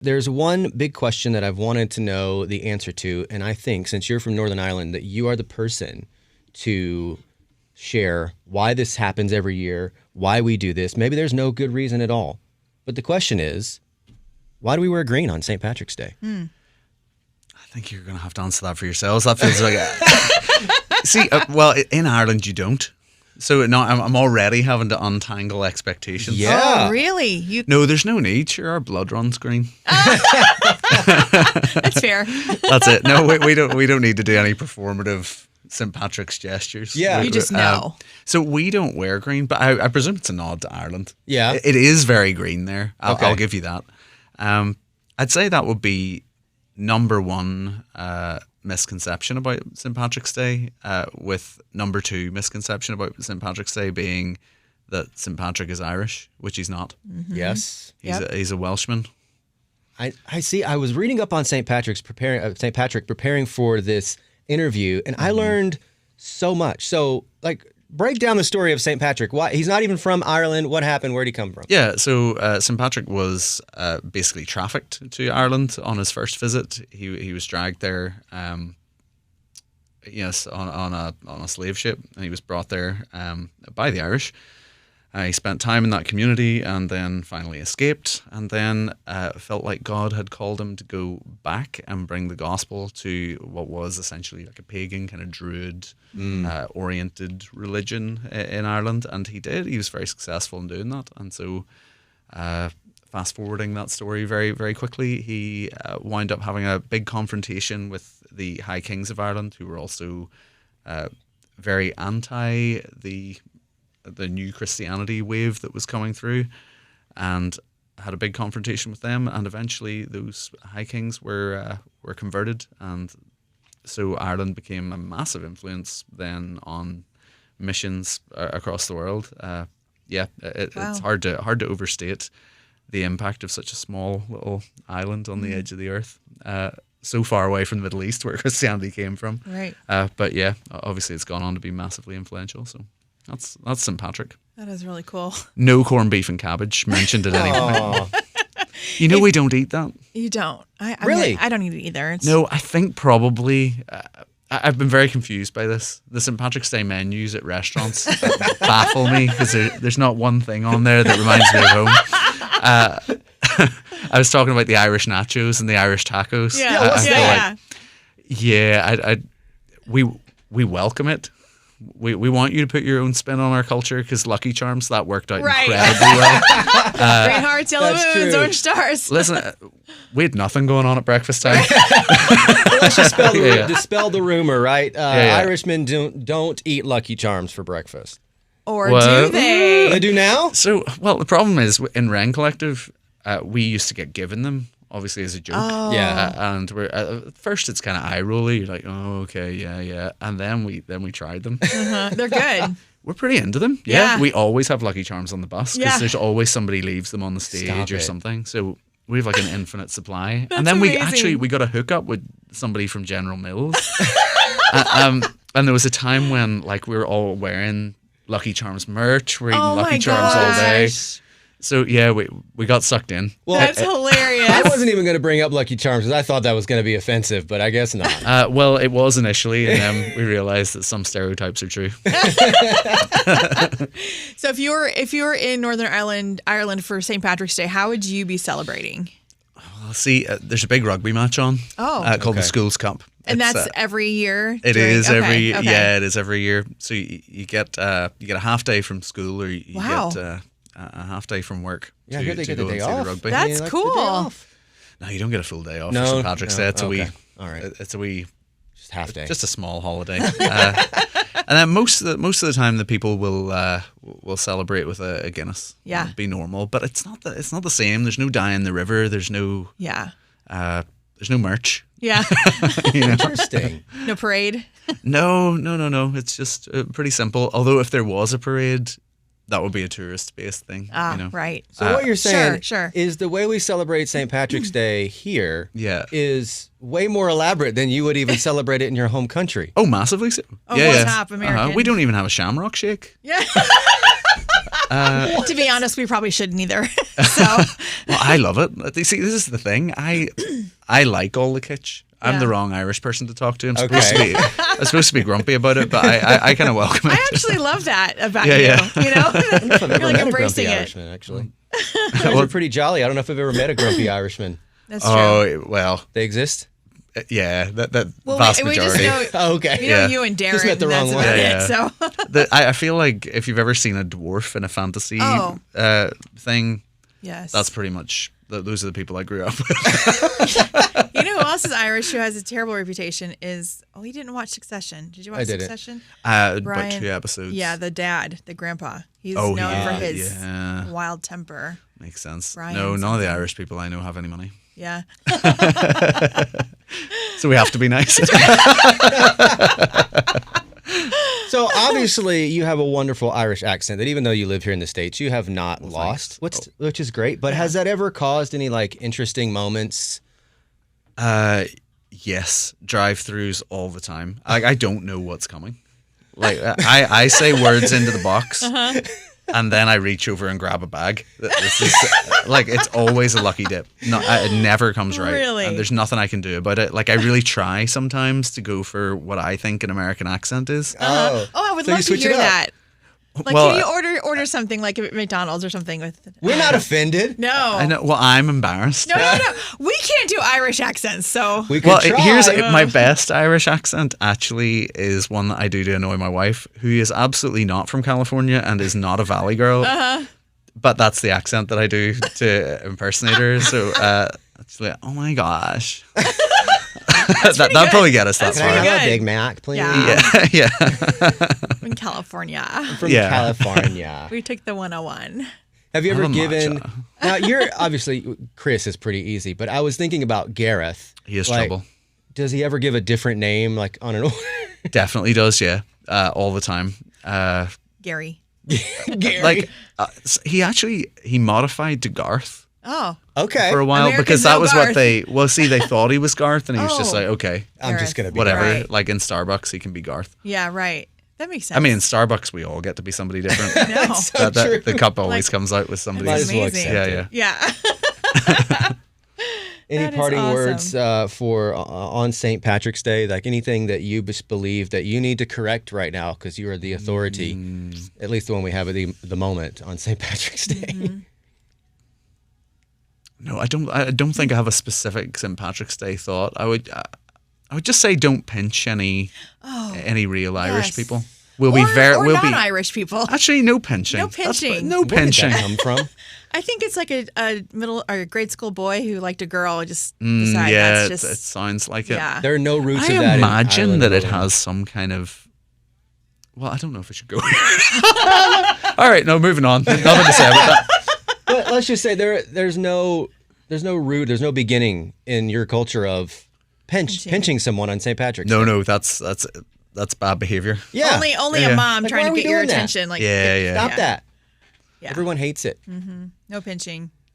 There's one big question that I've wanted to know the answer to, and I think since you're from Northern Ireland that you are the person to share why this happens every year, why we do this. Maybe there's no good reason at all. But the question is, why do we wear green on St. Patrick's Day? I think you're going to have to answer that for yourselves. That feels like well, in Ireland you don't. So now I'm already having to untangle expectations. Yeah. Oh, really? No, there's no need. Sure, our blood runs green. That's fair. That's it. No, we don't need to do any performative St. Patrick's gestures. Yeah. You just know. So we don't wear green, but I presume it's a nod to Ireland. Yeah. It is very green there. Okay. I'll give you that. I'd say that would be number one misconception about St. Patrick's Day, with number two misconception about St. Patrick's Day being that St. Patrick is Irish, which he's not. Yes. He's a Welshman. I see. I was reading up on St. Patrick preparing for this interview, and I learned so much. So, break down the story of St. Patrick. Why he's not even from Ireland? What happened? Where'd he come from? Yeah, so St. Patrick was basically trafficked to Ireland on his first visit. He was dragged there, yes, on a slave ship, and he was brought there by the Irish. He spent time in that community and then finally escaped, and then felt like God had called him to go back and bring the gospel to what was essentially like a pagan kind of druid oriented religion in Ireland, and he did. He was very successful in doing that, and so fast forwarding that story very, very quickly, he wound up having a big confrontation with the High Kings of Ireland, who were also very anti the new Christianity wave that was coming through, and had a big confrontation with them, and eventually those High Kings were converted, and so Ireland became a massive influence then on missions across the world. It's hard to overstate the impact of such a small little island on the edge of the earth, so far away from the Middle East where Christianity came from. Right. But yeah, obviously it's gone on to be massively influential. So that's St. Patrick. That is really cool. No corned beef and cabbage mentioned at any point. We don't eat that. You don't. Really? I don't eat it either. No, I think probably. I've been very confused by this. The St. Patrick's Day menus at restaurants baffle me because there's not one thing on there that reminds me of home. I was talking about the Irish nachos and the Irish tacos. We welcome it. We want you to put your own spin on our culture because Lucky Charms, that worked out incredibly well. Green hearts, yellow moons, orange stars. Listen, we had nothing going on at breakfast time. Let's just dispel the rumor, right? Irishmen don't eat Lucky Charms for breakfast. Or do they? They do now? So, the problem is in Wren Collective, we used to get given them, obviously, as a joke. Oh. Yeah. And we're at first it's kind of eye rolly. You're like, oh, okay, yeah. And then we tried them. They're good. We're pretty into them. Yeah. We always have Lucky Charms on the bus because there's always somebody leaves them on the stage or something. So we have like an infinite supply. And then we got a hookup with somebody from General Mills. And there was a time when we were all wearing Lucky Charms merch. We're eating Lucky Charms all day. So yeah, we got sucked in. Well, that's hilarious. I wasn't even going to bring up Lucky Charms because I thought that was going to be offensive, but I guess not. Well, it was initially, and then we realized that some stereotypes are true. So if you were in Northern Ireland for St. Patrick's Day, how would you be celebrating? Well, see, there's a big rugby match on. Called the Schools Cup. And that's every year? It is every it is every year. So you get a half day from school, or you get a half day from work. Yeah, to they get go the day and see off. the rugby. That's cool. No, you don't get a full day off No, for St. Patrick's Day. It's a wee. All right. It's a wee. Just half day. Just a small holiday. And then most of the time, the people will celebrate with a Guinness. Yeah, it'll be normal, but it's not the same. There's no dye in the river. There's no there's no merch. Yeah. Interesting. No parade. No. It's just pretty simple. Although if there was a parade, that would be a tourist-based thing. Right. So what you're saying sure. is the way we celebrate St. Patrick's Day here is way more elaborate than you would even celebrate it in your home country. Oh, massively so. Top American. We don't even have a shamrock shake. Yeah. To be honest, we probably shouldn't either. So, Well, I love it. You see, this is the thing. I like all the kitsch. I'm the wrong Irish person to talk to. I'm supposed to be grumpy about it, but I kind of welcome it. I actually love that about Yeah, you. yeah. You know, I've never you're like met a embracing grumpy it. Irishman, actually. You guys are pretty jolly. I don't know if I've ever met a grumpy Irishman. That's true. Oh, well, They exist? yeah, that Well, vast we just majority. know, Oh, okay. we know Yeah. you and Darren. Just met the and wrong that's one. about Yeah, it. So, I feel like if you've ever seen a dwarf in a fantasy thing, yes, that's pretty much, those are the people I grew up with. You know who else is Irish who has a terrible reputation is, you didn't watch Succession. Did you watch I didn't. Succession? About Brian- 2 episodes. Yeah, the dad, the grandpa. He's Oh, known yeah, for his yeah. wild temper. Makes sense. Brian No, none of something. the Irish people I know have any money. Yeah. So we have to be nice. So obviously you have a wonderful Irish accent that even though you live here in the States, you have not lost, which is great. But has that ever caused any like interesting moments? Yes, drive-throughs all the time. I don't know what's coming. Like I say words into the box, and then I reach over and grab a bag. This is like it's always a lucky dip. No, it never comes right. Really? And there's nothing I can do about it. Like I really try sometimes to go for what I think an American accent is. Oh, I would So you love to switch it hear up. that. Like, Well, can you order something like at McDonald's or something with? We're not offended. No. I know. Well, I'm embarrassed. No. We can't do Irish accents, so. We could Well, try. here's my best Irish accent. Actually, is one that I do to annoy my wife, who is absolutely not from California and is not a Valley girl. But that's the accent that I do to impersonate her. So it's like, oh my gosh, that'll probably get us that Can I far. have good. a Big Mac, please? Yeah. Yeah. In California. From Yeah. California. We took the 101. Have you ever I'm a given? matcha. Now you're obviously Chris is pretty easy, but I was thinking about Gareth. He has Like, trouble. Does he ever give a different name, like on an order? Definitely does. Yeah. All the time. Gary. Gary. Like he modified to Garth Oh. Okay, for a while Americans because that know was Garth. what they they thought he was Garth, and he was just Oh. like, okay, I'm just gonna be whatever. Right. Like in Starbucks, he can be Garth. Yeah, right. That makes sense. I mean, in Starbucks, we all get to be somebody different. no. So true. The cup always Like- comes out with somebody. Might That's as well amazing. accept Yeah, it. yeah. Yeah. Any That is parting awesome. words for on St. Patrick's Day? Like anything that you just believe that you need to correct right now because you are the authority, at least the one we have at the moment on St. Patrick's Day. Mm-hmm. No, I don't think I have a specific St. Patrick's Day thought. I would just say don't pinch any real Irish yes. people. We'll be very or we'll be non-Irish people. actually no pinching. No That's- pinching. no Where did pinching. that come from? I think it's like a middle or a grade school boy who liked a girl and just decided Yeah, that's it just sounds like it. yeah. There are no roots I of that. imagine in Ireland that it alone. has some kind of. Well, I don't know if I should go here. All right, no, moving on. Nothing to say about that. But let's just say there's no root, there's no beginning in your culture of pinching someone on St. Patrick's No, Day. no, that's bad behavior. Yeah. Only Yeah. a mom Like, why trying are to we get your doing that? attention. Like Yeah, yeah. Stop that. Yeah. Everyone hates it. No pinching.